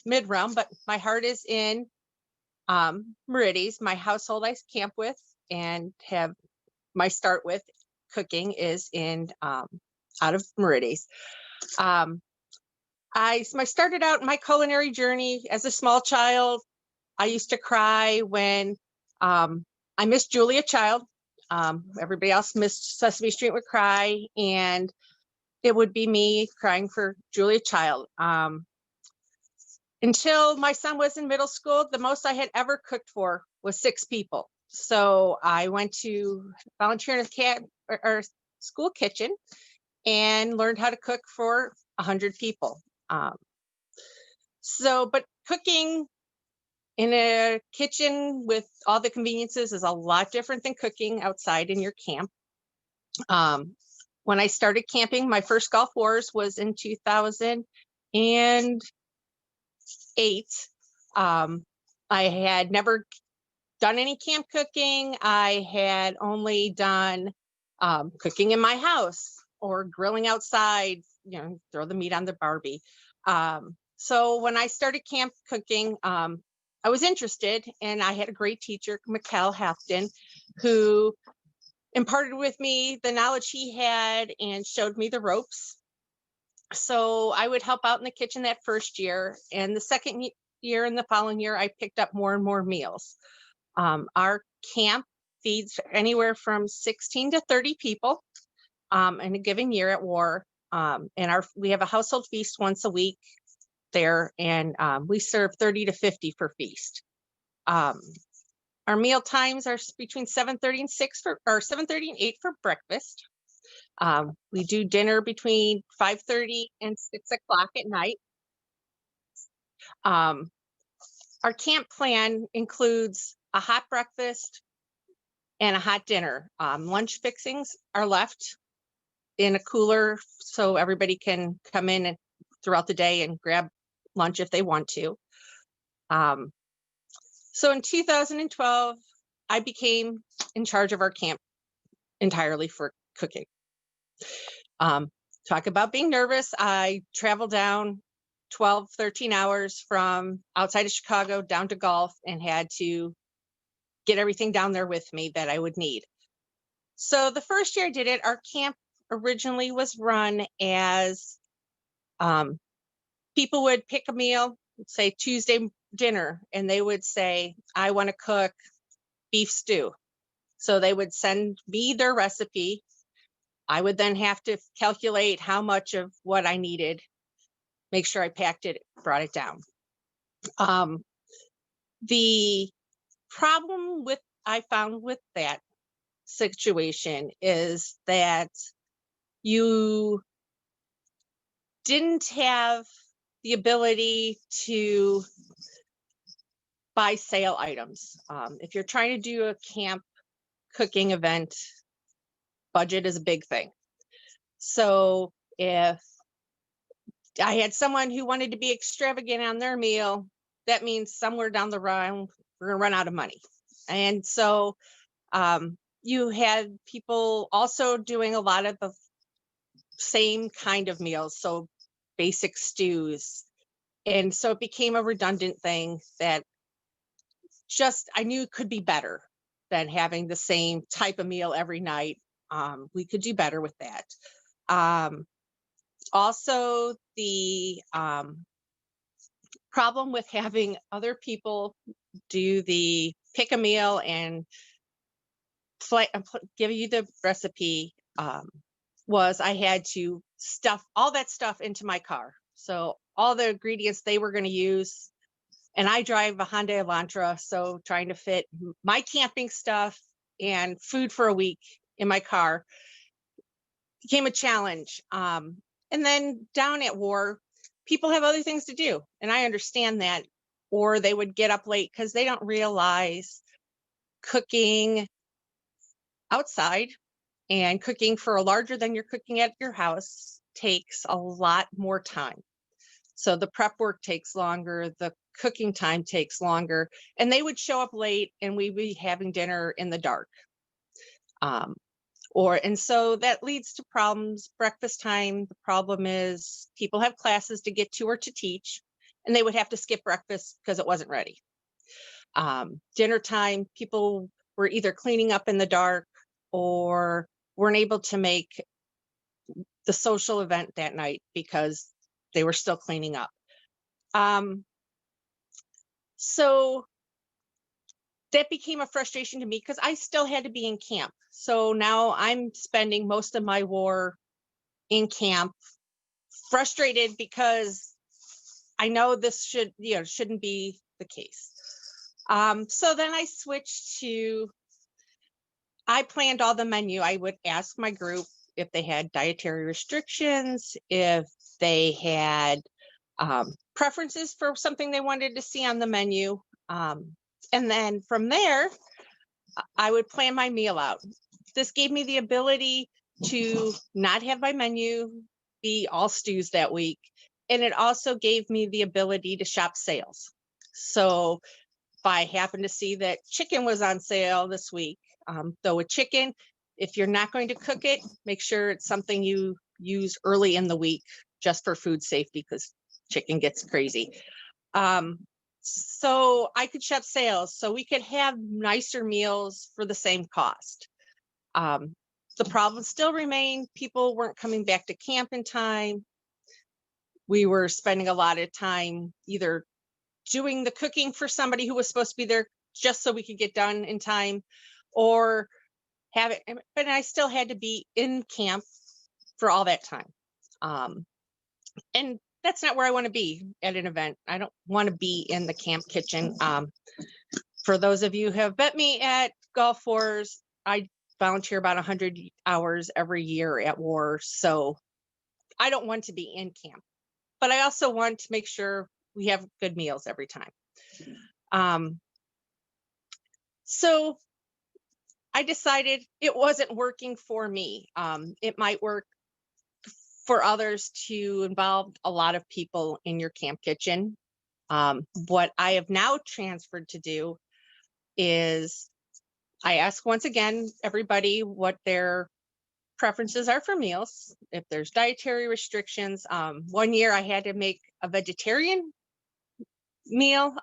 mid-realm, but my heart is in Meridies. My household I camp with and have my start with cooking is in out of Meridies. I started out my culinary journey as a small child. I used to cry when I missed Julia Child. Everybody else missed Sesame Street would cry, and it would be me crying for Julia Child. Until my son was in middle school, the most I had ever cooked for was 6 people. So I went to volunteer in a school kitchen and learned how to cook for 100 people. But cooking in a kitchen with all the conveniences is a lot different than cooking outside in your camp. When I started camping, my first Gulf Wars was in 2008. I had never done any camp cooking. I had only done cooking in my house or grilling outside, throw the meat on the Barbie. So when I started camp cooking, I was interested, and I had a great teacher, Mikkel Hafton, who imparted with me the knowledge he had and showed me the ropes. So I would help out in the kitchen that first year, and the second year and the following year, I picked up more and more meals. Our camp feeds anywhere from 16 to 30 people in a given year at war. And we have a household feast once a week there, and we serve 30 to 50 for feast. Our meal times are between 7:30 and 7:30 and 8 for breakfast. We do dinner between 5:30 and 6 o'clock at night. Our camp plan includes a hot breakfast and a hot dinner. Lunch fixings are left in a cooler so everybody can come in and throughout the day and grab lunch if they want to. So in 2012, I became in charge of our camp entirely for cooking. Talk about being nervous. I traveled down 12, 13 hours from outside of Chicago down to Gulf and had to get everything down there with me that I would need. So the first year I did it, our camp originally was run as people would pick a meal, say Tuesday dinner, and they would say, I want to cook beef stew. So they would send me their recipe. I would then have to calculate how much of what I needed, make sure I packed it, brought it down. The problem I found with that situation is that you didn't have the ability to buy sale items. If you're trying to do a camp cooking event, budget is a big thing. So if I had someone who wanted to be extravagant on their meal, that means somewhere down the road, we're going to run out of money. And so you had people also doing a lot of the same kind of meals, so basic stews. And so it became a redundant thing that I knew could be better than having the same type of meal every night. We could do better with that. Also, the problem with having other people do the pick a meal and give you the recipe was I had to stuff all that stuff into my car. So all the ingredients they were going to use, and I drive a Hyundai Elantra, so trying to fit my camping stuff and food for a week in my car became a challenge. And then down at war, people have other things to do, and I understand that. Or they would get up late because they don't realize cooking outside and cooking for a larger than you're cooking at your house takes a lot more time. So the prep work takes longer, the cooking time takes longer, and they would show up late and we'd be having dinner in the dark. And so that leads to problems. Breakfast time, the problem is people have classes to get to or to teach, and they would have to skip breakfast because it wasn't ready. Dinner time, people were either cleaning up in the dark or weren't able to make the social event that night because they were still cleaning up. Um, so that became a frustration to me because I still had to be in camp. So now I'm spending most of my war in camp, frustrated because I know this shouldn't be the case. So then I switched to, I planned all the menu. I would ask my group if they had dietary restrictions, if they had preferences for something they wanted to see on the menu. And then from there, I would plan my meal out. This gave me the ability to not have my menu be all stews that week. And it also gave me the ability to shop sales. So if I happen to see that chicken was on sale this week, though with chicken, if you're not going to cook it, make sure it's something you use early in the week just for food safety because chicken gets crazy. So I could shop sales so we could have nicer meals for the same cost. The problem still remained. People weren't coming back to camp in time. We were spending a lot of time either doing the cooking for somebody who was supposed to be there just so we could get done in time, or have it. But I still had to be in camp for all that time. And that's not where I want to be at an event. I don't want to be in the camp kitchen. For those of you who have met me at Gulf Wars, I volunteer about 100 hours every year at war. So I don't want to be in camp, but I also want to make sure we have good meals every time. So I decided it wasn't working for me. It might work for others to involve a lot of people in your camp kitchen. What I have now transferred to do is I ask once again everybody what their preferences are for meals. If there's dietary restrictions, one year I had to make a vegetarian meal,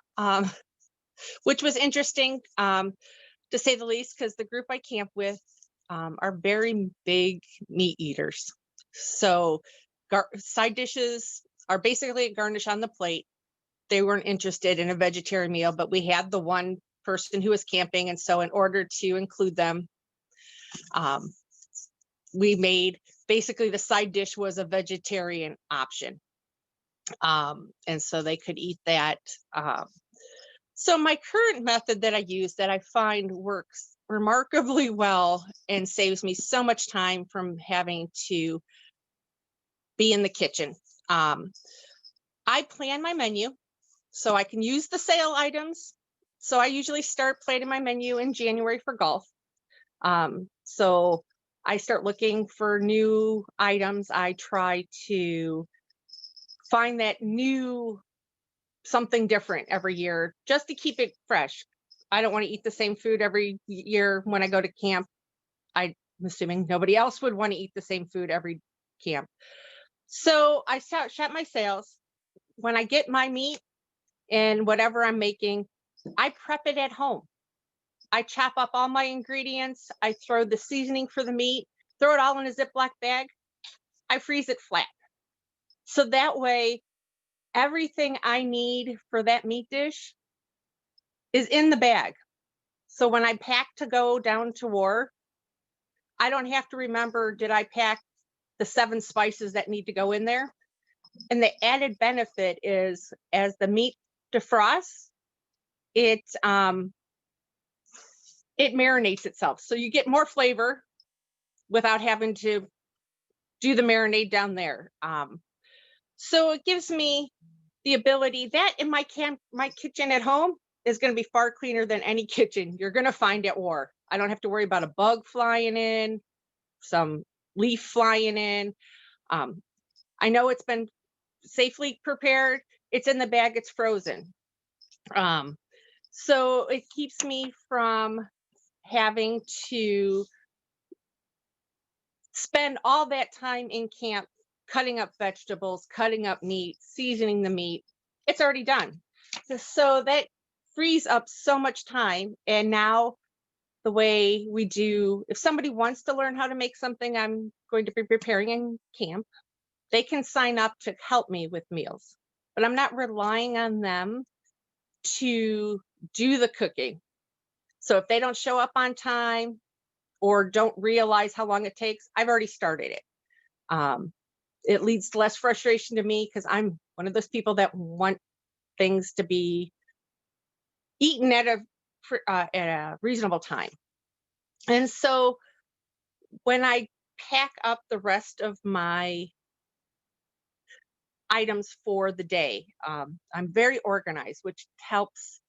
which was interesting to say the least, because the group I camp with are very big meat eaters. So side dishes are basically a garnish on the plate. They weren't interested in a vegetarian meal, but we had the one person who was camping. And so in order to include them, we made basically the side dish was a vegetarian option. And so they could eat that. So my current method that I use that I find works remarkably well and saves me so much time from having to be in the kitchen. I plan my menu so I can use the sale items. So I usually start planning my menu in January for golf. So I start looking for new items. I try to find that new something different every year just to keep it fresh. I don't want to eat the same food every year when I go to camp. I'm assuming nobody else would want to eat the same food every camp. So I shop my sales. When I get my meat and whatever I'm making, I prep it at home. I chop up all my ingredients. I throw the seasoning for the meat, throw it all in a Ziploc bag. I freeze it flat. So that way, everything I need for that meat dish is in the bag. So when I pack to go down to war, I don't have to remember, did I pack the 7 spices that need to go in there? And the added benefit is as the meat defrosts, it marinates itself. So you get more flavor without having to do the marinade down there. So it gives me the ability that in my kitchen at home is going to be far cleaner than any kitchen you're going to find at war. I don't have to worry about a bug flying in, some leaf flying in. I know it's been safely prepared. It's in the bag. It's frozen. So it keeps me from having to spend all that time in camp cutting up vegetables, cutting up meat, seasoning the meat. it's already done. So that frees up so much time. And now the way we do, if somebody wants to learn how to make something I'm going to be preparing in camp, they can sign up to help me with meals. But I'm not relying on them to do the cooking. So if they don't show up on time or don't realize how long it takes, I've already started it. It leads to less frustration to me because I'm one of those people that want things to be eaten at a reasonable time. And so when I pack up the rest of my items for the day, I'm very organized, which helps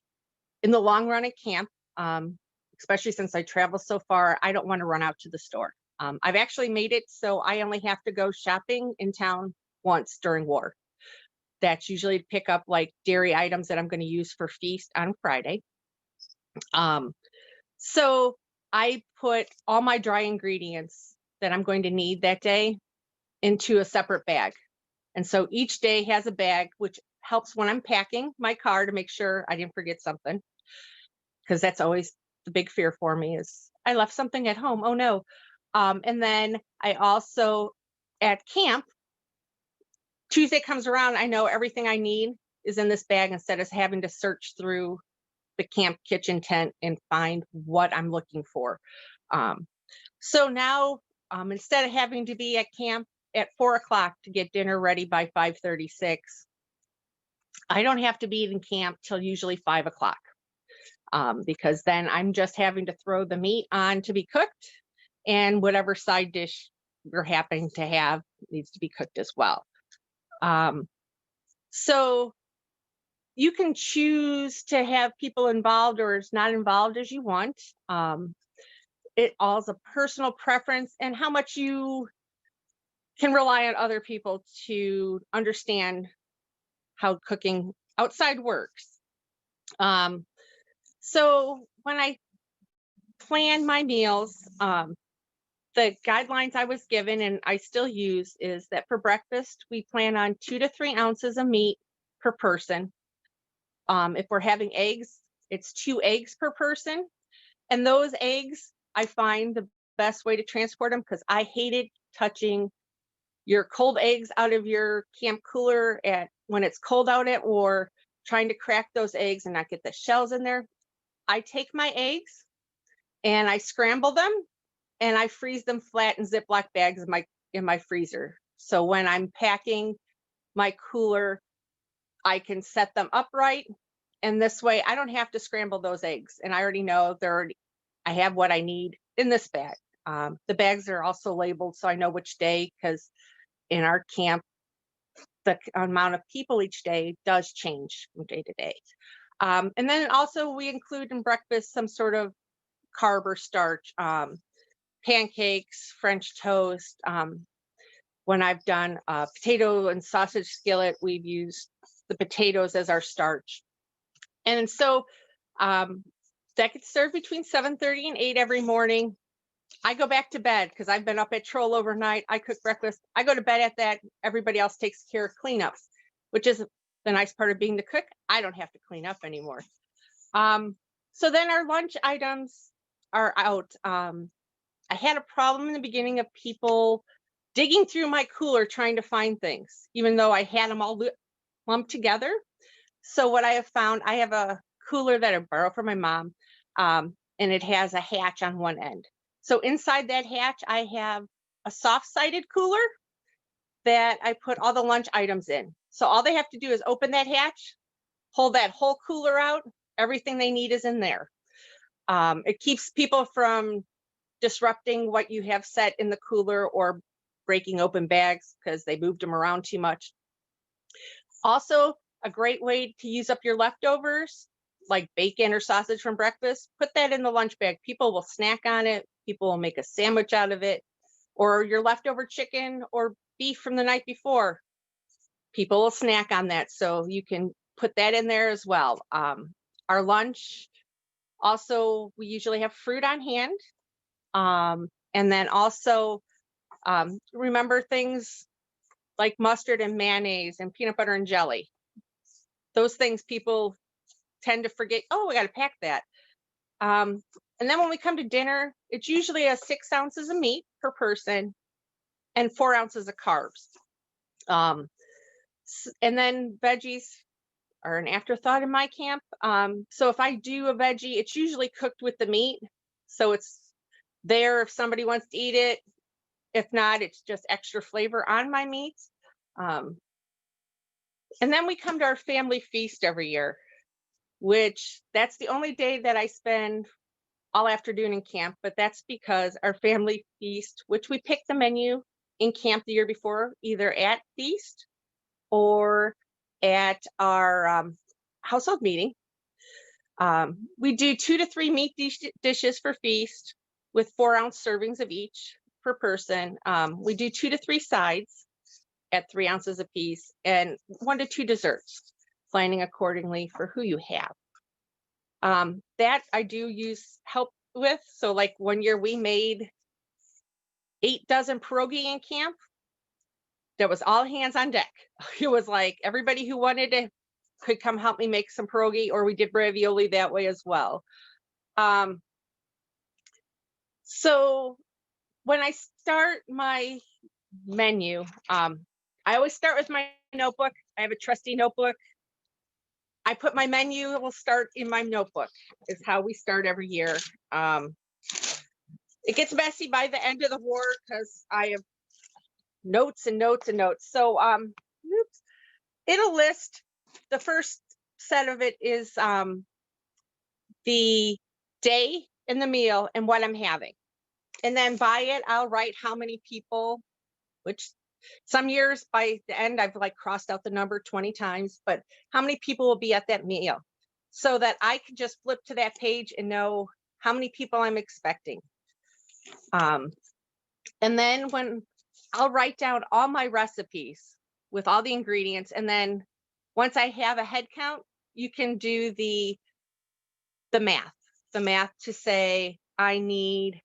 in the long run at camp, especially since I travel so far. I don't want to run out to the store. I've actually made it so I only have to go shopping in town once during war. That's usually to pick up like dairy items that I'm going to use for feast on Friday. So I put all my dry ingredients that I'm going to need that day into a separate bag. And so each day has a bag, which helps when I'm packing my car to make sure I didn't forget something. Because that's always the big fear for me is I left something at home. Oh no. And then I also at camp, Tuesday comes around, I know everything I need is in this bag instead of having to search through the camp kitchen tent and find what I'm looking for. So now instead of having to be at camp at 4 o'clock to get dinner ready by 5:36, I don't have to be in camp till usually 5 o'clock. Because then I'm just having to throw the meat on to be cooked, and whatever side dish we're happening to have needs to be cooked as well. So you can choose to have people involved or as not involved as you want. It all is a personal preference and how much you can rely on other people to understand how cooking outside works. So when I plan my meals, the guidelines I was given and I still use is that for breakfast, we plan on 2 to 3 ounces of meat per person. If we're having eggs, it's 2 eggs per person. And those eggs, I find the best way to transport them because I hated touching your cold eggs out of your camp cooler at when it's cold out at war, trying to crack those eggs and not get the shells in there. I take my eggs and I scramble them and I freeze them flat in Ziploc bags in my freezer. So when I'm packing my cooler, I can set them upright, and this way I don't have to scramble those eggs. And I already know I have what I need in this bag. The bags are also labeled so I know which day, because in our camp, the amount of people each day does change from day to day. And then also we include in breakfast some sort of carb or starch. Pancakes, French toast. When I've done a potato and sausage skillet, we've used the potatoes as our starch. And so that gets served between 7:30 and 8 every morning. I go back to bed because I've been up at Troll overnight. I cook breakfast. I go to bed at that. Everybody else takes care of cleanups, which is the nice part of being the cook. I don't have to clean up anymore. So then our lunch items are out. I had a problem in the beginning of people digging through my cooler trying to find things, even though I had them all lumped together. So what I have found, I have a cooler that I borrowed from my mom, and it has a hatch on one end. So inside that hatch, I have a soft-sided cooler that I put all the lunch items in. So all they have to do is open that hatch, pull that whole cooler out. Everything they need is in there. It keeps people from disrupting what you have set in the cooler or breaking open bags because they moved them around too much. Also, a great way to use up your leftovers, like bacon or sausage from breakfast, put that in the lunch bag. People will snack on it. People will make a sandwich out of it, or your leftover chicken or beef from the night before. People will snack on that. So you can put that in there as well. Our lunch, also, we usually have fruit on hand. And then also remember things like mustard and mayonnaise and peanut butter and jelly. those things people tend to forget. Oh, we got to pack that. And then when we come to dinner, it's usually a 6 ounces of meat per person and 4 ounces of carbs. And then veggies are an afterthought in my camp. So if I do a veggie, it's usually cooked with the meat. So it's there if somebody wants to eat it. If not, it's just extra flavor on my meats. Um, and then we come to our family feast every year, which that's the only day that I spend all afternoon in camp. But that's because our family feast, which we pick the menu in camp the year before, either at feast or at our household meeting. We do 2 to 3 meat dishes for feast with 4-ounce servings of each per person. We do 2 to 3 sides at 3 ounces apiece, and 1 to 2 desserts, planning accordingly for who you have. That I do use help with. So like one year we made 8 dozen pierogi in camp. That was all hands on deck. It was like everybody who wanted to could come help me make some pierogi, or we did ravioli that way as well. So when I start my menu, I always start with my notebook. I have a trusty notebook. I put my menu will start in my notebook is how we start every year. It gets messy by the end of the war because I have notes and notes and notes. So it'll list, the first set of it is the day and the meal and what I'm having. And then by it, I'll write how many people, which some years by the end, I've like crossed out the number 20 times, but how many people will be at that meal so that I can just flip to that page and know how many people I'm expecting. And then when I'll write down all my recipes with all the ingredients. And then once I have a head count, you can do the math to say, I need,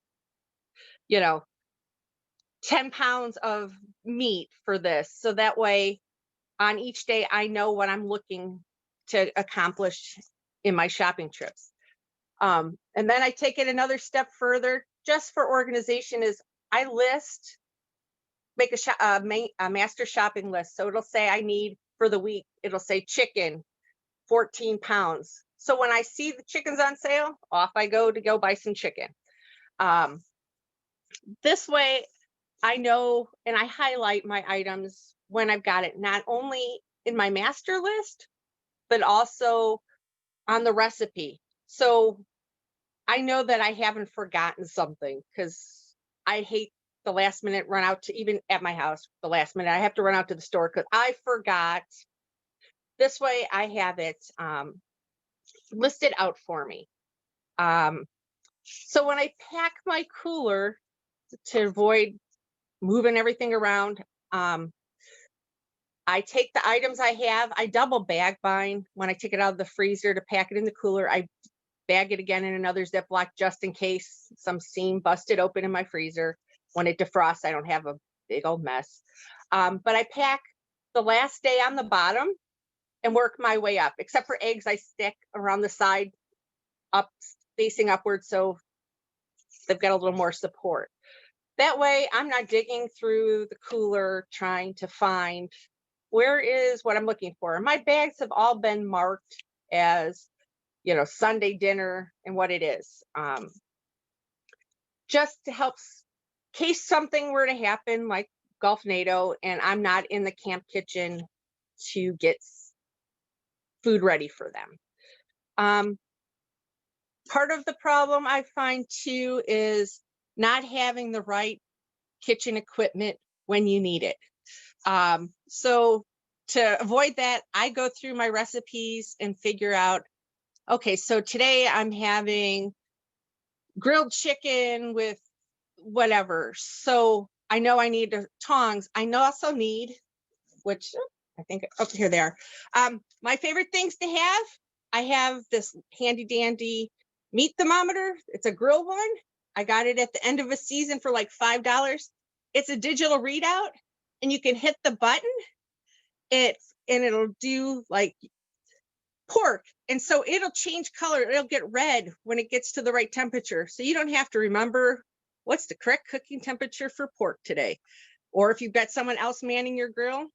10 pounds of meat for this. So that way on each day, I know what I'm looking to accomplish in my shopping trips. And then I take it another step further just for organization is I make a master shopping list. So it'll say I need for the week, it'll say chicken, 14 pounds. So when I see the chickens on sale, off I go buy some chicken. This way I know, and I highlight my items when I've got it, not only in my master list, but also on the recipe. So I know that I haven't forgotten something because I hate the last minute run out to, even at my house, the last minute I have to run out to the store because I forgot. This way I have it listed out for me. So when I pack my cooler to avoid moving everything around, I take the items I have, I double bag mine. When I take it out of the freezer to pack it in the cooler, I bag it again in another Ziploc just in case some seam busted open in my freezer. When it defrosts, I don't have a big old mess. But I pack the last day on the bottom and work my way up. Except for eggs, I stick around the side up, facing upward, so they've got a little more support. That way, I'm not digging through the cooler trying to find where is what I'm looking for. My bags have all been marked as, Sunday dinner and what it is. Just to help in case something were to happen like Gulf NATO and I'm not in the camp kitchen to get food ready for them. Part of the problem I find too is not having the right kitchen equipment when you need it. So to avoid that, I go through my recipes and figure out, okay, so today I'm having grilled chicken with whatever. So I know I need tongs. I also need, which I think, here they are. My favorite things to have, I have this handy dandy meat thermometer. It's a grill one. I got it at the end of a season for like $5. It's a digital readout and you can hit the button. And it'll do like pork. And so it'll change color. It'll get red when it gets to the right temperature. So you don't have to remember what's the correct cooking temperature for pork today. Or if you've got someone else manning your grill,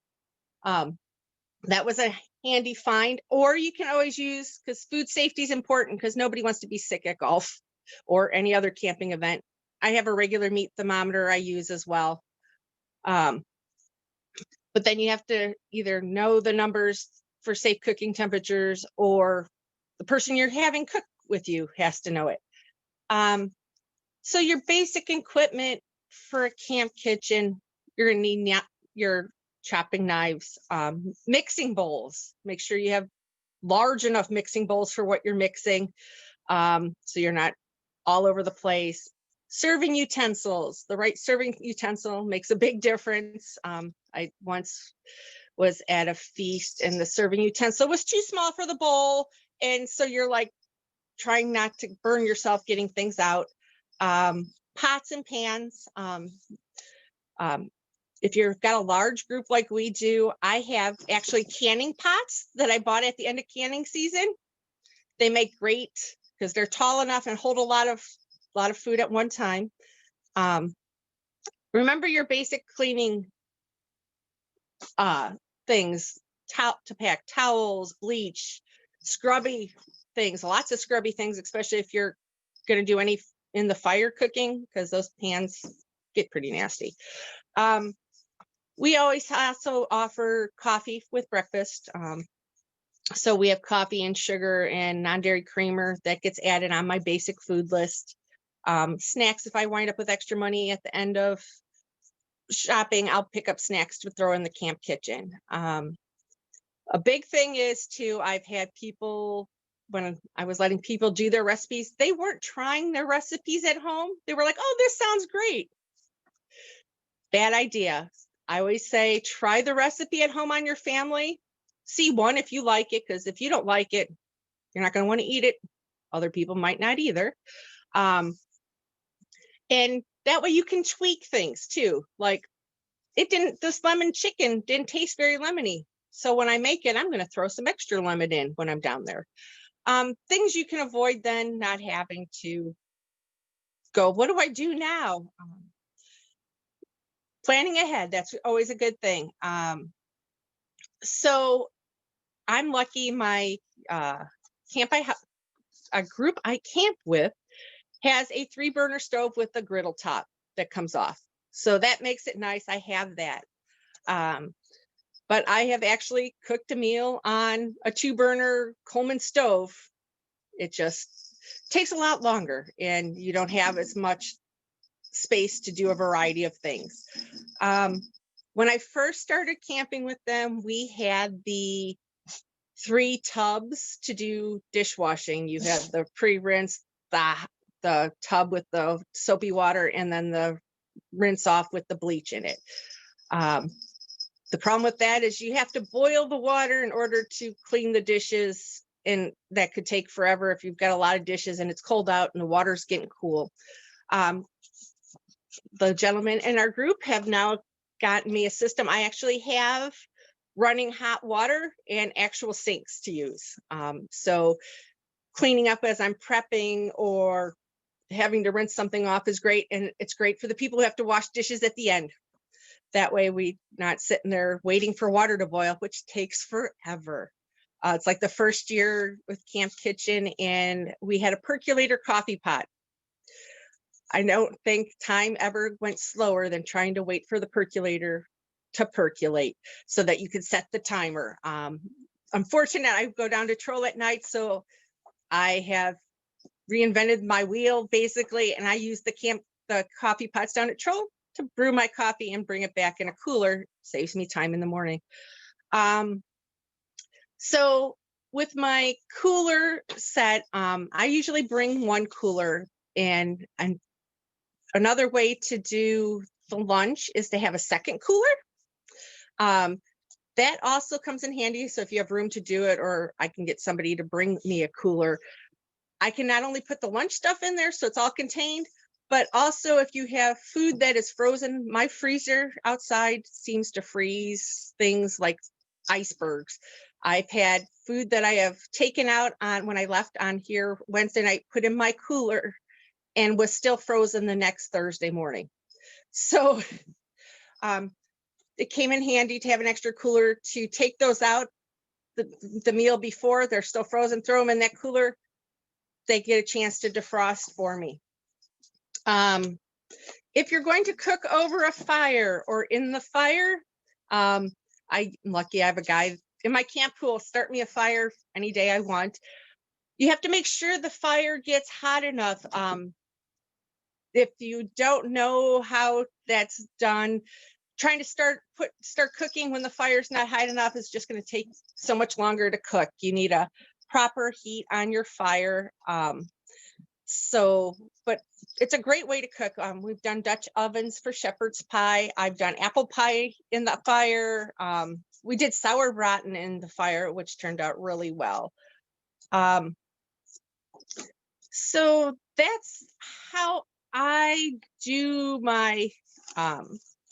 that was a handy find. Or you can always use, because food safety is important, because nobody wants to be sick at golf or any other camping event. I have a regular meat thermometer I use as well. But then you have to either know the numbers for safe cooking temperatures, or the person you're having cook with you has to know it. So your basic equipment for a camp kitchen, you're gonna need your chopping knives, mixing bowls. Make sure you have large enough mixing bowls for what you're mixing, so you're not all over the place. Serving utensils, the right serving utensil makes a big difference. I once was at a feast and the serving utensil was too small for the bowl. And so you're like trying not to burn yourself getting things out. Pots and pans. If you've got a large group like we do, I have actually canning pots that I bought at the end of canning season. They make great, because they're tall enough and hold a lot of food at one time. Remember your basic cleaning things, to pack towels, bleach, scrubby things, lots of scrubby things, especially if you're going to do any in the fire cooking, because those pans get pretty nasty. We always also offer coffee with breakfast. So we have coffee and sugar and non-dairy creamer that gets added on my basic food list. Snacks, if I wind up with extra money at the end of shopping, I'll pick up snacks to throw in the camp kitchen. A big thing is too, I've had people, when I was letting people do their recipes, they weren't trying their recipes at home. They were like, oh, this sounds great. Bad idea. I always say, try the recipe at home on your family. See one, if you like it, because if you don't like it, you're not going to want to eat it. Other people might not either. And that way you can tweak things too. Like this lemon chicken didn't taste very lemony. So when I make it, I'm going to throw some extra lemon in when I'm down there. Things you can avoid then, not having to go, what do I do now? Planning ahead, that's always a good thing. So I'm lucky my a group I camp with has a 3-burner stove with a griddle top that comes off. So that makes it nice. I have that. But I have actually cooked a meal on a 2-burner Coleman stove. It just takes a lot longer and you don't have as much space to do a variety of things. When I first started camping with them, we had the 3 tubs to do dishwashing. You have the pre-rinse, the tub with the soapy water, and then the rinse off with the bleach in it. The problem with that is you have to boil the water in order to clean the dishes, and that could take forever if you've got a lot of dishes and it's cold out and the water's getting cool. The gentlemen in our group have now gotten me a system. I actually have running hot water and actual sinks to use. So cleaning up as I'm prepping or having to rinse something off is great. And it's great for the people who have to wash dishes at the end. That way we're not sitting there waiting for water to boil, which takes forever. It's like the first year with Camp Kitchen, and we had a percolator coffee pot. I don't think time ever went slower than trying to wait for the percolator to percolate so that you could set the timer. I'm fortunate I go down to Troll at night, so I have reinvented my wheel basically, and I use the coffee pots down at Troll to brew my coffee and bring it back in a cooler. Saves me time in the morning. So with my cooler set, I usually bring 1 cooler, and another way to do the lunch is to have a second cooler. That also comes in handy. So if you have room to do it, or I can get somebody to bring me a cooler, I can not only put the lunch stuff in there so it's all contained, but also if you have food that is frozen, my freezer outside seems to freeze things like icebergs. I've had food that I have taken out on when I left on here Wednesday night, put in my cooler, and was still frozen the next Thursday morning. So it came in handy to have an extra cooler to take those out the meal before. They're still frozen, throw them in that cooler. They get a chance to defrost for me. If you're going to cook over a fire or in the fire, I'm lucky I have a guy in my camp who will start me a fire any day I want. You have to make sure the fire gets hot enough. If you don't know how that's done, trying to start cooking when the fire's not high enough is just going to take so much longer to cook. You need a proper heat on your fire. But it's a great way to cook. We've done Dutch ovens for shepherd's pie. I've done apple pie in the fire. We did sauerbraten in the fire, which turned out really well. So that's how I do my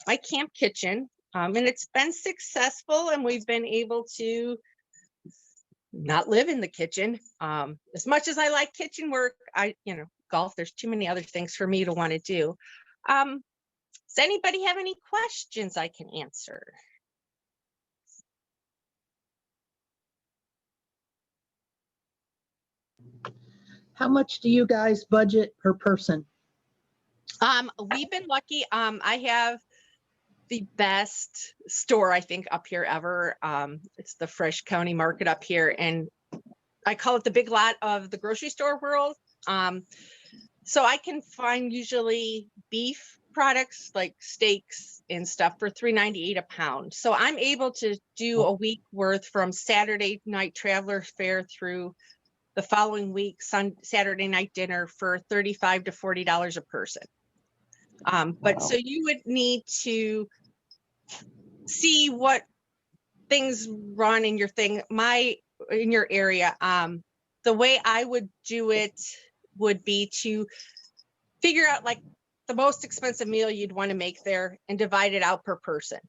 my camp kitchen, and it's been successful, and we've been able to not live in the kitchen. As much as I like kitchen work, golf, there's too many other things for me to want to do. Does anybody have any questions I can answer? How much do you guys budget per person? We've been lucky. I have the best store, I think, up here ever. It's the Fresh County Market up here, and I call it the big lot of the grocery store world. So I can find usually beef products like steaks and stuff for $3.98 a pound. So I'm able to do a week worth from Saturday night traveler fare through the following week, Saturday night dinner for $35 to $40 a person. But so you would need to see what things run in your in your area. The way I would do it would be to figure out like the most expensive meal you'd want to make there and divide it out per person.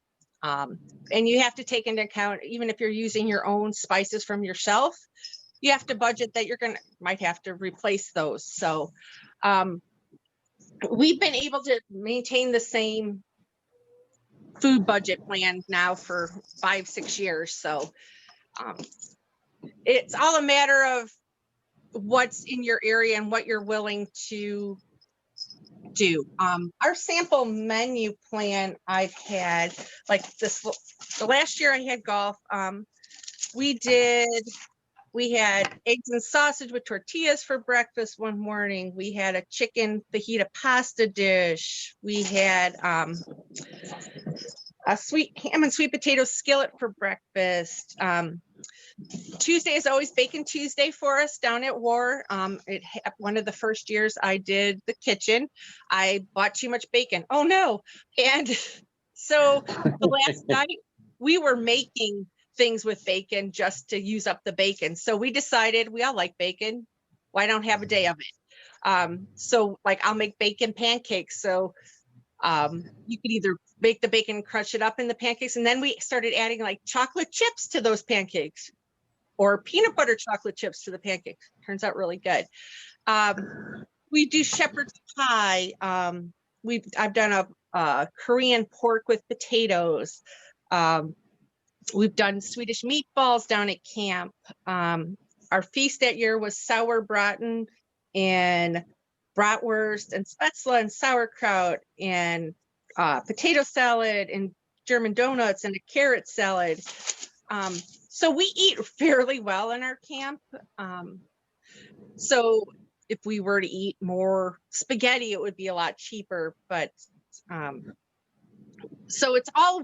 And you have to take into account, even if you're using your own spices from your shelf, you have to budget that might have to replace those. So we've been able to maintain the same food budget plan now for 5-6 years. So it's all a matter of what's in your area and what you're willing to do. Our sample menu plan I've had, like the last year I had golf, we had eggs and sausage with tortillas for breakfast one morning. We had a chicken fajita pasta dish. We had a sweet ham and sweet potato skillet for breakfast. Tuesday is always Bacon Tuesday for us down at War. One of the first years I did the kitchen, I bought too much bacon. Oh no. And so the last night we were making things with bacon just to use up the bacon. So we decided we all like bacon. Why don't have a day of it? So like I'll make bacon pancakes. So you could either bake the bacon, crush it up in the pancakes. And then we started adding like chocolate chips to those pancakes or peanut butter chocolate chips to the pancakes. Turns out really good. We do shepherd's pie. I've done a Korean pork with potatoes. We've done Swedish meatballs down at camp. Our feast that year was sauerbraten and bratwurst and spätzle and sauerkraut and potato salad and German donuts and a carrot salad. So we eat fairly well in our camp. So if we were to eat more spaghetti, it would be a lot cheaper. But so it's all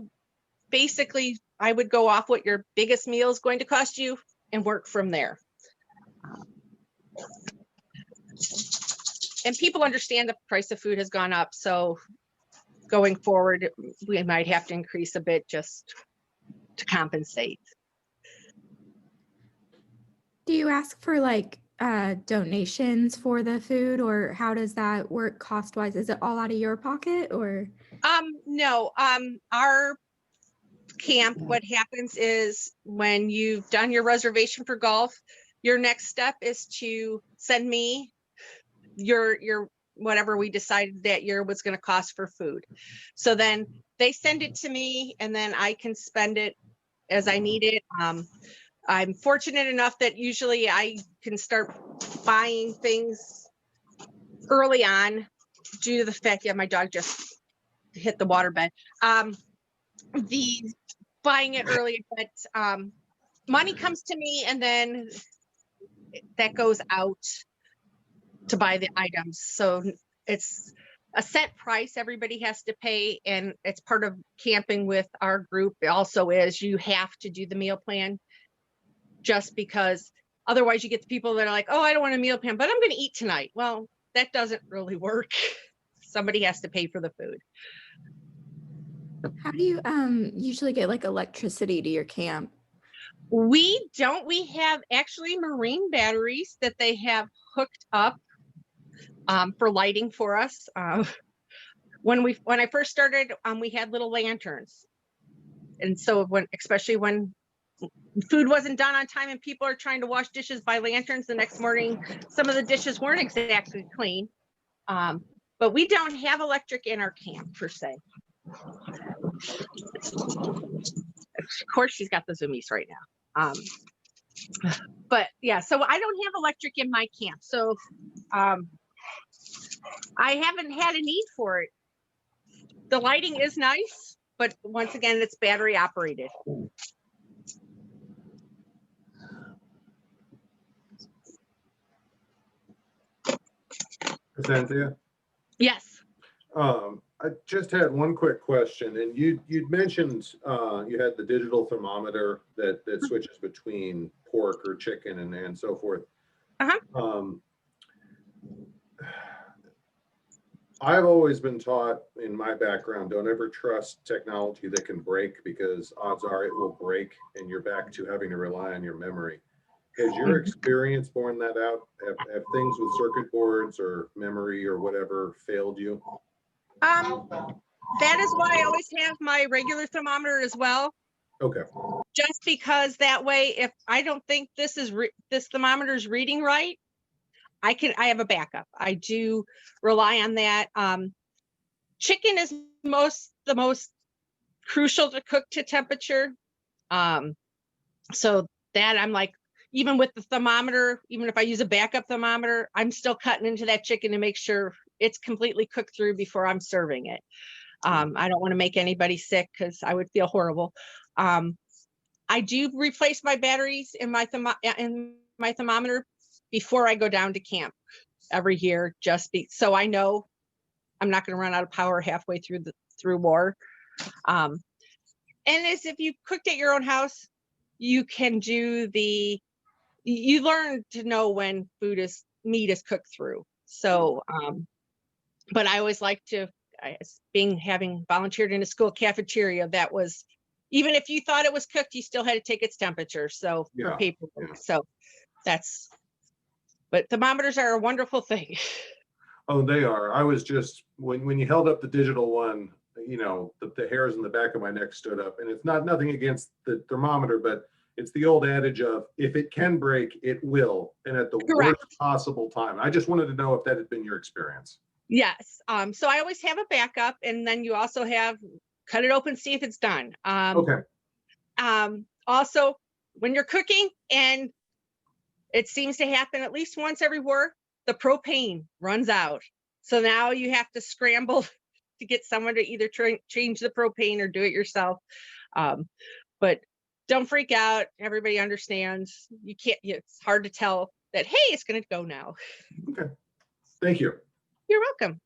basically, I would go off what your biggest meal is going to cost you and work from there. And people understand the price of food has gone up. So going forward, we might have to increase a bit just to compensate. Do you ask for like donations for the food, or how does that work cost wise? Is it all out of your pocket or? No, camp, what happens is when you've done your reservation for golf, your next step is to send me your whatever we decided that year was going to cost for food. So then they send it to me, and then I can spend it as I need it. I'm fortunate enough that usually I can start buying things early on due to the fact, yeah, my dog just hit the waterbed. The buying it early, but money comes to me, and then that goes out to buy the items. So it's a set price everybody has to pay, and it's part of camping with our group. It also is you have to do the meal plan, just because otherwise you get the people that are like, oh, I don't want a meal plan, but I'm going to eat tonight. Well, that doesn't really work. Somebody has to pay for the food. How do you usually get like electricity to your camp? We don't. We have actually marine batteries that they have hooked up for lighting for us. When I first started, we had little lanterns, and so especially when food wasn't done on time and people are trying to wash dishes by lanterns the next morning, some of the dishes weren't exactly clean. But we don't have electric in our camp per se. Of course, she's got the zoomies right now. But yeah, so I don't have electric in my camp. So I haven't had a need for it. The lighting is nice, but once again, it's battery operated. Crescentia? Yes. I just had one quick question, and you'd mentioned you had the digital thermometer that switches between pork or chicken and so forth. I've always been taught in my background, don't ever trust technology that can break, because odds are it will break and you're back to having to rely on your memory. Has your experience borne that out? Have things with circuit boards or memory or whatever failed you? That is why I always have my regular thermometer as well. Okay. Just because that way, if I don't think this thermometer is reading right, I have a backup. I do rely on that. Chicken is the most crucial to cook to temperature. So that I'm like, even with the thermometer, even if I use a backup thermometer, I'm still cutting into that chicken to make sure it's completely cooked through before I'm serving it. I don't want to make anybody sick, because I would feel horrible. I do replace my batteries in my thermometer before I go down to camp every year, so I know I'm not going to run out of power halfway through war. And as if you cooked at your own house, you can do you learn to know when meat is cooked through. So, but I always like to, having volunteered in a school cafeteria, that was, even if you thought it was cooked, you still had to take its temperature. So for paper, so but thermometers are a wonderful thing. Oh, they are. I was just, when you held up the digital one, you know, the hairs in the back of my neck stood up. And it's nothing against the thermometer, but it's the old adage of, if it can break, it will, and at the worst possible time. I just wanted to know if that had been your experience. Yes. So I always have a backup, and then you also have cut it open, see if it's done. Okay. Also, when you're cooking, and it seems to happen at least once every war, the propane runs out. So now you have to scramble to get someone to either change the propane or do it yourself. But don't freak out. Everybody understands. You can't, it's hard to tell that, hey, it's going to go now. Okay. Thank you. You're welcome.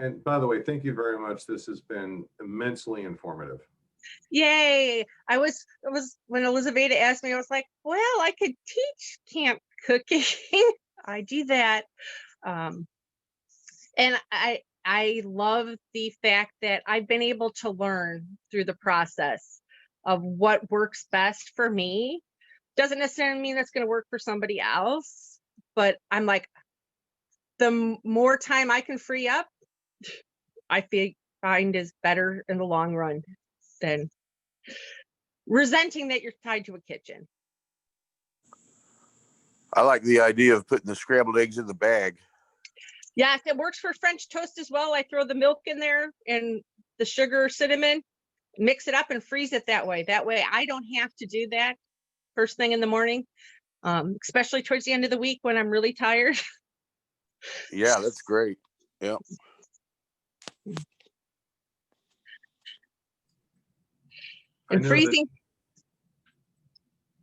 And by the way, thank you very much. This has been immensely informative. Yay. I was when Elizabeth asked me, I was like, well, I could teach camp cooking. I do that. And I love the fact that I've been able to learn through the process of what works best for me. Doesn't necessarily mean that's going to work for somebody else, but I'm like, the more time I can free up, I find is better in the long run than resenting that you're tied to a kitchen. I like the idea of putting the scrambled eggs in the bag. Yes, it works for French toast as well. I throw the milk in there and the sugar, cinnamon, mix it up and freeze it that way. That way I don't have to do that first thing in the morning, especially towards the end of the week when I'm really tired. Yeah, that's great. Yeah. And freezing.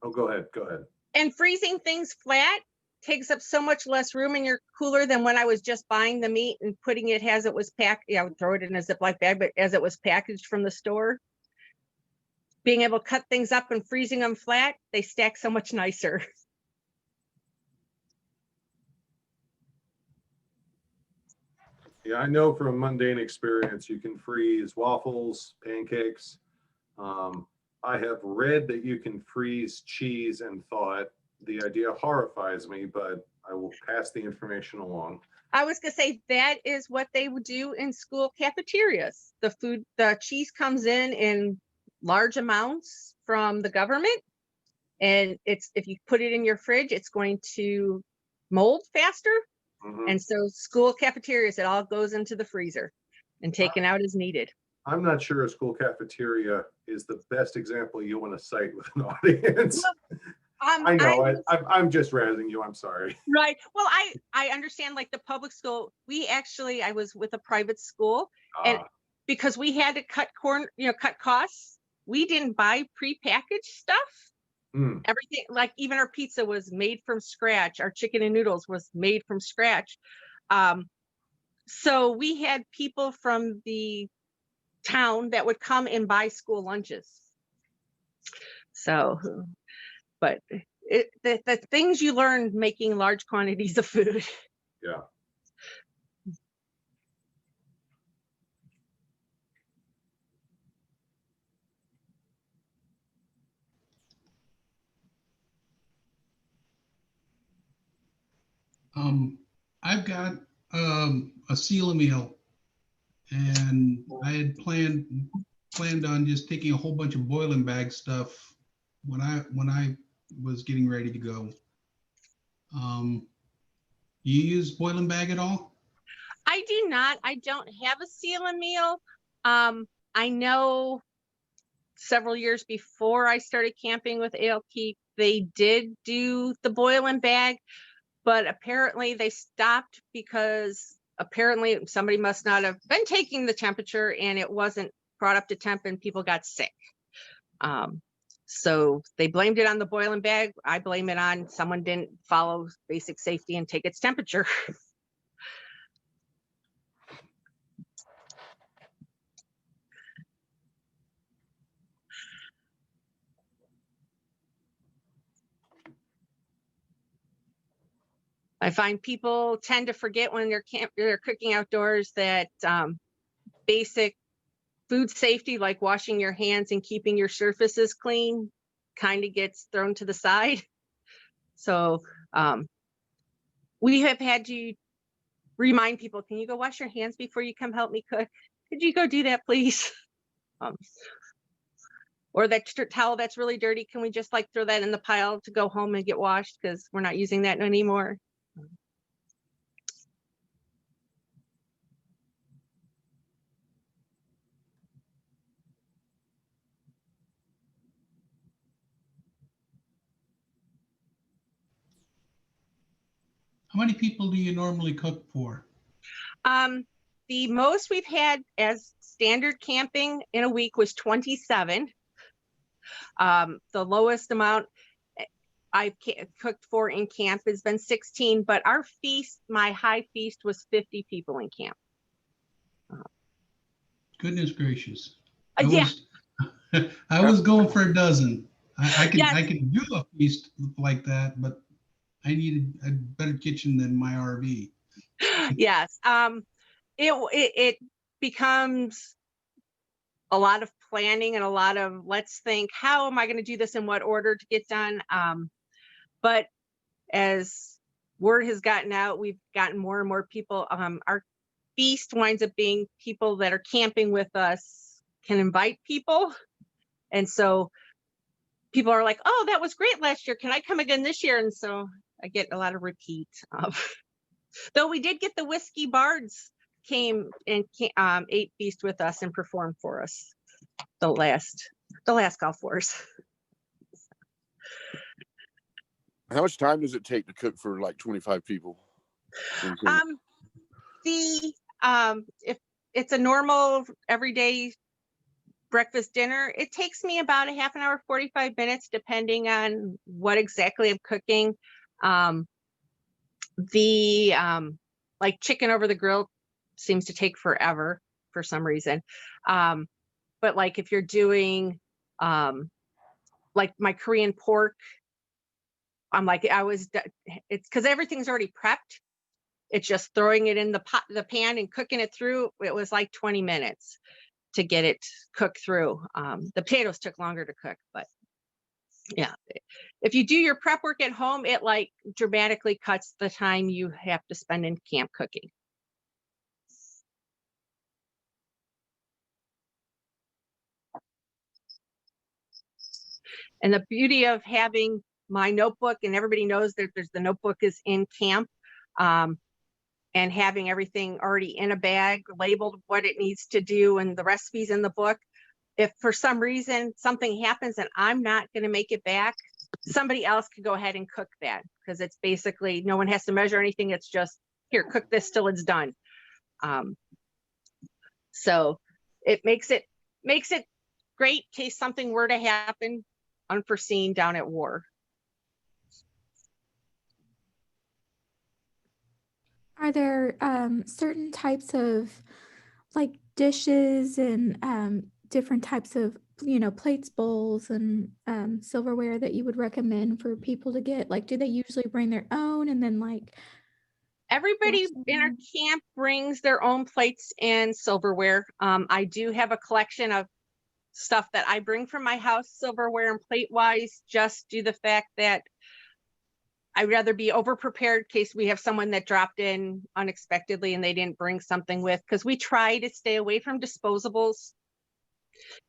Oh, go ahead. Go ahead. And freezing things flat takes up so much less room in your cooler than when I was just buying the meat and putting it as it was packed. Yeah, I would throw it in a Ziploc bag, but as it was packaged from the store. Being able to cut things up and freezing them flat, they stack so much nicer. Yeah, I know from mundane experience, you can freeze waffles, pancakes. I have read that you can freeze cheese and thaw it. The idea horrifies me, but I will pass the information along. I was gonna say that is what they would do in school cafeterias. The cheese comes in large amounts from the government, and if you put it in your fridge, it's going to mold faster. Mhm. And so school cafeterias, it all goes into the freezer and taken out as needed. I'm not sure a school cafeteria is the best example you want to cite with an audience. I know, I'm just razzing you. I'm sorry. Right. Well, I understand, like the public school, I was with a private school, and because we had to cut costs, we didn't buy prepackaged stuff. Everything, like even our pizza was made from scratch. Our chicken and noodles was made from scratch. So we had people from the town that would come and buy school lunches. So, but the things you learn making large quantities of food. Yeah. I've got a seal meal, and I had planned on just taking a whole bunch of boiling bag stuff when I was getting ready to go. You use boiling bag at all? I do not. I don't have a seal and meal. I know several years before I started camping with Aylekeepe, they did do the boiling bag, but apparently they stopped because apparently somebody must not have been taking the temperature and it wasn't brought up to temp and people got sick. So they blamed it on the boiling bag. I blame it on someone didn't follow basic safety and take its temperature. I find people tend to forget when they're cooking outdoors that basic food safety, like washing your hands and keeping your surfaces clean, kind of gets thrown to the side. So we have had to remind people, can you go wash your hands before you come help me cook? Could you go do that, please? Or that towel that's really dirty, can we just like throw that in the pile to go home and get washed because we're not using that anymore? How many people do you normally cook for? The most we've had as standard camping in a week was 27. The lowest amount I've cooked for in camp has been 16, but our feast, my high feast, was 50 people in camp. Goodness gracious. Yeah. I was going for a dozen. I Yes. could do a feast like that, but I needed a better kitchen than my RV. Yes. It becomes a lot of planning and a lot of let's think, how am I going to do this in what order to get done? But as word has gotten out, we've gotten more and more people. Our feast winds up being people that are camping with us can invite people. And so people are like, oh, that was great last year. Can I come again this year? And so I get a lot of repeat. Though we did get the Whiskey Bards came and ate feast with us and performed for us the last golf wars. How much time does it take to cook for like 25 people? If it's a normal everyday breakfast dinner, it takes me about a half an hour, 45 minutes, depending on what exactly I'm cooking. Like chicken over the grill seems to take forever for some reason. But like if you're doing like my Korean pork, it's because everything's already prepped. It's just throwing it in the pan and cooking it through. It was like 20 minutes to get it cooked through. The potatoes took longer to cook, but yeah. If you do your prep work at home, it like dramatically cuts the time you have to spend in camp cooking. And the beauty of having my notebook, and everybody knows that the notebook is in camp, and having everything already in a bag, labeled what it needs to do and the recipes in the book. If for some reason something happens and I'm not going to make it back, somebody else could go ahead and cook that, because it's basically no one has to measure anything. It's just, here, cook this till it's done. So it makes it great in case something were to happen unforeseen down at war. Are there certain types of like dishes and different types of, plates, bowls, and silverware that you would recommend for people to get? Like, do they usually bring their own, and then like Everybody in our camp brings their own plates and silverware. I do have a collection of stuff that I bring from my house, silverware and plate wise, just due to the fact that I'd rather be over prepared in case we have someone that dropped in unexpectedly and they didn't bring something with, because we try to stay away from disposables,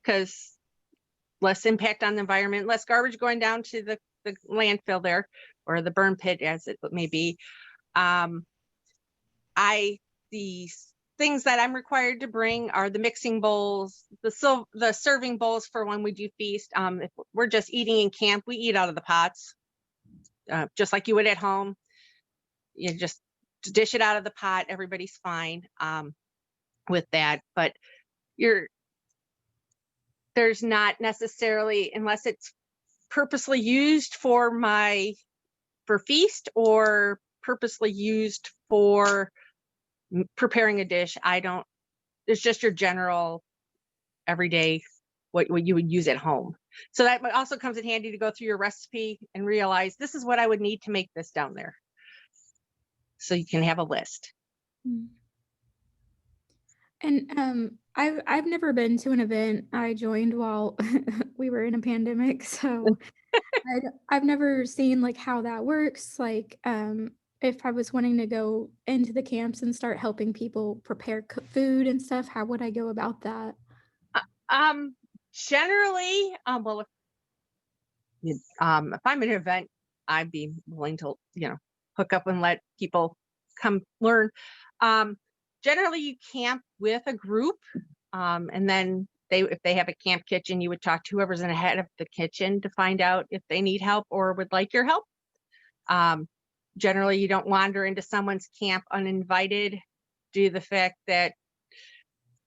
because less impact on the environment, less garbage going down to the landfill there, or the burn pit as it may be. The things that I'm required to bring are the mixing bowls, the serving bowls for when we do feast. If we're just eating in camp, we eat out of the pots, just like you would at home. You just dish it out of the pot. Everybody's fine with that. But there's not necessarily, unless it's purposely used for feast or purposely used for preparing a dish. It's just your general everyday, what you would use at home. So that also comes in handy to go through your recipe and realize this is what I would need to make this down there. So you can have a list. And I've never been to an event. I joined while we were in a pandemic, so I've never seen like how that works. Like, if I was wanting to go into the camps and start helping people prepare food and stuff, how would I go about that? Generally, well, if I'm at an event, I'd be willing to, hook up and let people come learn. Generally, you camp with a group, and then if they have a camp kitchen, you would talk to whoever's in the head of the kitchen to find out if they need help or would like your help. Generally, you don't wander into someone's camp uninvited due to the fact that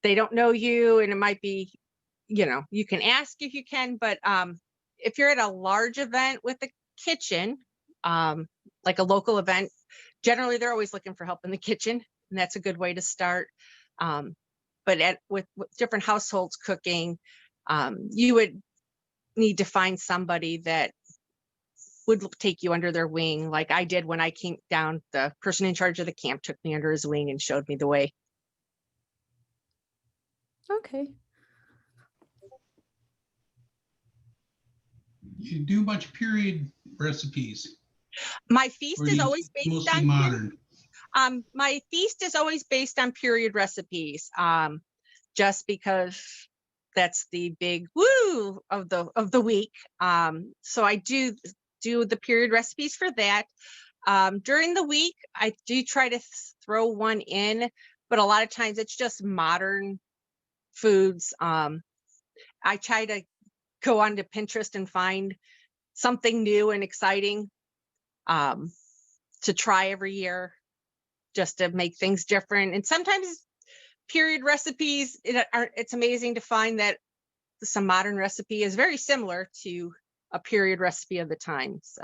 they don't know you, and it might be, you can ask if you can, but if you're at a large event with a kitchen, like a local event, generally they're always looking for help in the kitchen, and that's a good way to start. But with different households cooking, you would need to find somebody that would take you under their wing, like I did when I came down. The person in charge of the camp took me under his wing and showed me the way. Okay. You do much period recipes, My feast or do is you always based mostly on modern? my feast is always based on period recipes. Just because that's the big woo of the week. So I do the period recipes for that. During the week, I do try to throw one in, but a lot of times it's just modern foods. I try to go onto Pinterest and find something new and exciting to try every year, just to make things different. And sometimes period recipes, it's amazing to find that some modern recipe is very similar to a period recipe of the time. So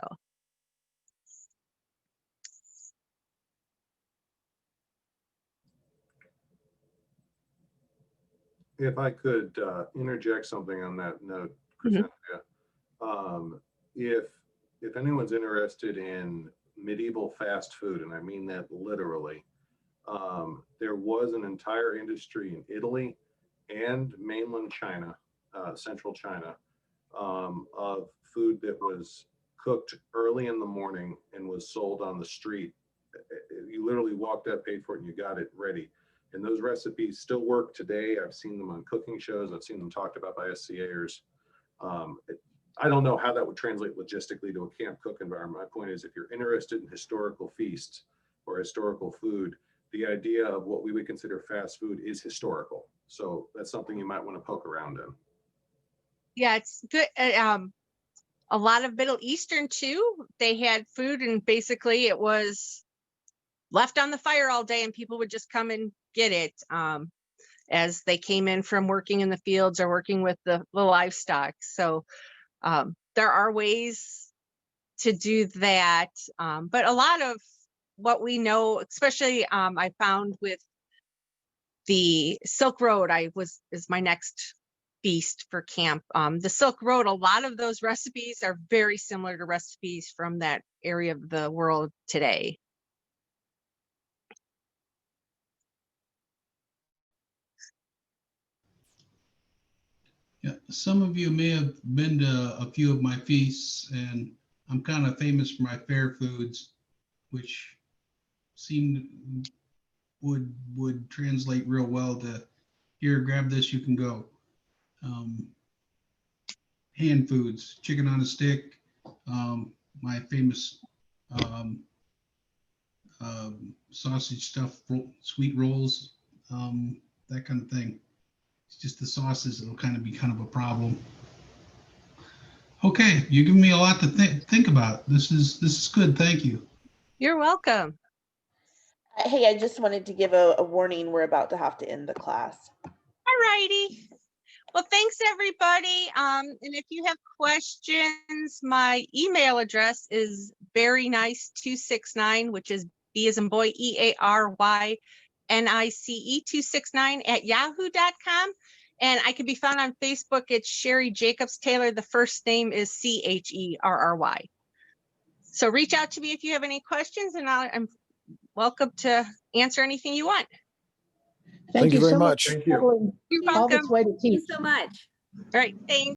If I could interject something on that note, Mhm. Crescentia, if anyone's interested in medieval fast food, and I mean that literally, there was an entire industry in Italy and mainland China, central China, of food that was cooked early in the morning and was sold on the street. You literally walked up, paid for it, and you got it ready. And those recipes still work today. I've seen them on cooking shows. I've seen them talked about by SCAers. I don't know how that would translate logistically to a camp cook environment. My point is, if you're interested in historical feasts or historical food, the idea of what we would consider fast food is historical. So that's something you might want to poke around in. yeah, it's good. A lot of Middle Eastern too. They had food, and basically it was left on the fire all day, and people would just come and get it as they came in from working in the fields or working with the livestock. So there are ways to do that, but a lot of what we know, especially I found with the Silk Road, is my next feast for camp. The Silk Road, a lot of those recipes are very similar to recipes from that area of the world today. Yeah, some of you may have been to a few of my feasts, and I'm kind of famous for my fair foods, which would translate real well to here, grab this, you can go. Hand foods, chicken on a stick, my famous sausage stuff, sweet rolls, that kind of thing. It's just the sauces that'll kind of be kind of a problem. Okay, you're giving me a lot to think about. This is good. Thank you. You're welcome. Hey, I just wanted to give a warning. We're about to have to end the class. All righty. Well, thanks everybody. And if you have questions, my email address is verynice269, which is B as in boy, EARYNICE 269 at yahoo.com. And I can be found on Facebook. It's Sherry Jacobs Taylor. The first name is CHERRY. So reach out to me if you have any questions, and I'm welcome to answer anything you want. Thank you very so much. for Thank you. traveling You're all welcome. this way to Thank you teach. so much. All right, thanks.